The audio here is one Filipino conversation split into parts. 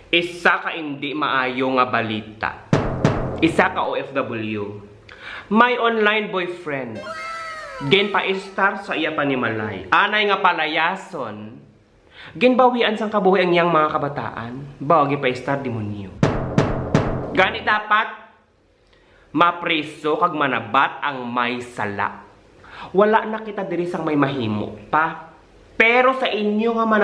Isa ka hindi maayo nga balita. Isa ka OFW. May online boyfriend. Gen pa-star sa iya panimalay. Anay nga palayason. Ginbawian sang kabuhi ang iyang mga kabataan. Bawagi pa-star demonyo. Gani dapat mapreso kag manabat ang may sala. Wala na kita diri sang may mahimo pa. Pero sa inyo nga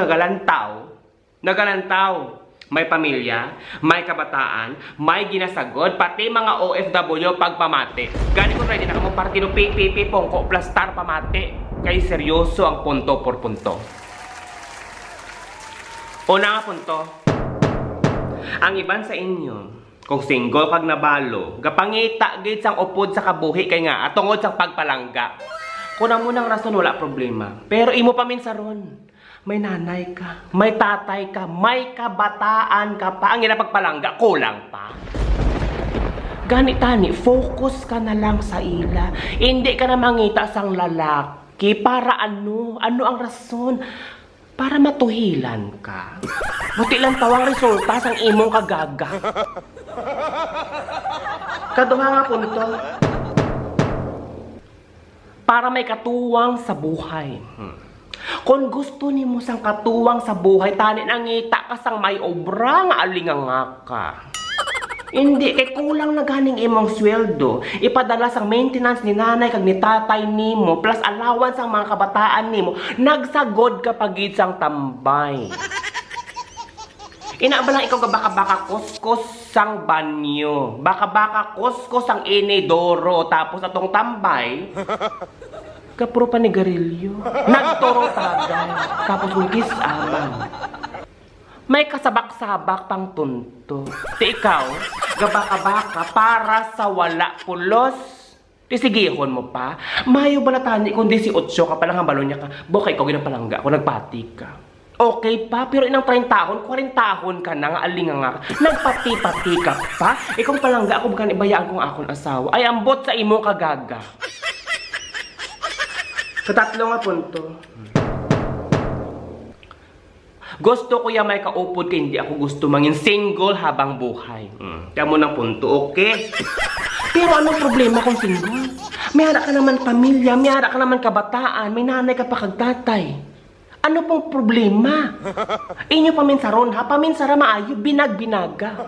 nagalantaw, may pamilya, may kabataan, may ginasagod, pati mga OFW pagpamati. Gani ko ready na kamo partido PPP pongko plus star pamati. Kay seryoso ang punto por punto. Una nga punto. Ang iban sa inyo, kung single kag nabalo, gapangita gid sang upod sa kabuhi kay nga atungod sang pagpalangga. Kuna mo nang rason wala problema. Pero imo pa min saron. May nanay ka, may tatay ka, may kabataan ka pa. Ang ina pagpalangga, kulang pa. Gani-tani, focus ka na lang sa ila. Hindi ka na mangita sang lalaki. Para ano? Ano ang rason? Para matuhilan ka. Buti lang tawang resulta sang imong kagaga. Kaduha nga punto. Para may katuwang sa buhay. Kung gusto ni mo sang katuwang sa buhay, tani nangita ka sang may obra nga alinganga ka. Hindi, kay kulang na ganing imong sweldo. Ipadala sang maintenance ni nanay kag ni tatay nimo, plus allowance sang mga kabataan nimo. Nagsagod ka pagid sang tambay. Inaabalang ikaw baka-baka kuskus sang banyo. Baka-baka kuskus sang inidoro. Tapos atong tambay, kapuro pa ni Garillo. Nagtoro tagay. Tapos ungkis abang. May kasabak-sabak pang tunto. Ti ikaw, gabaka-baka para sa wala pulos. Ti sigihon mo pa. Mayo balatani kung 18 ka palang hambalo niya ka. Bukay ikaw ginapalangga kung nagpati ka. Okay pa, pero inang 30 tahon, 40 tahon ka na nga alinga nga. Nagpati-pati ka pa. Ikaw palangga ako bukan ibayaan kong akong asawa. Ay ambot sa imong kagaga. Sa tatlo nga punto. Gusto ko ya may kaupod kaya hindi ako gusto mangin single habang buhay. Kaya mo ng punto, okay? Pero anong problema kung single? May hara ka naman pamilya, may hara ka naman kabataan, may nanay ka pa kag tatay. Ano pong problema? Inyo paminsaron ha, paminsara maayo, binag-binaga.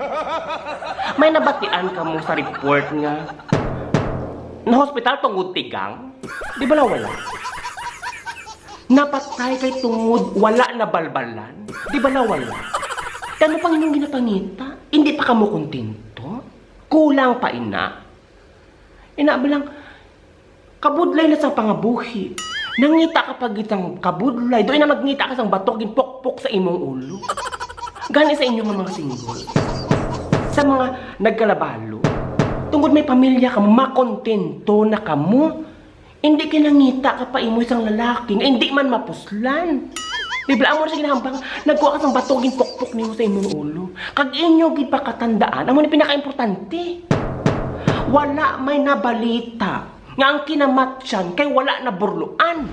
May nabatian ka mo sa report nga. Na hospital tungod tigang? Di ba na wala? Napatay kay tungod wala na balbalan? Di ba na wala? Ano pang inyong ginapangita? Hindi pa kamo kontento? Kulang pa ina? Ina ba lang, kabudlay na sa pangabuhi. Nangita ka pag itang kabudlay. Doon na nagngita ka sang batok, ginpok-pok sa imong ulo. Gani sa inyong mga single. Sa mga nagkalabalo. Tungkol may pamilya ka, makontento na ka mo. Hindi ka nangita ka pa imo isang lalaki. Hindi man mapuslan. Biblaan mo na siya ginahambang. Nagkuha ka sang batok, ginpok-pok niyo sa imong ulo. Kag inyo gid pa katandaan, amo ni pinaka-importante. Wala may nabalita nga ang kinamatyan kay wala na burluan.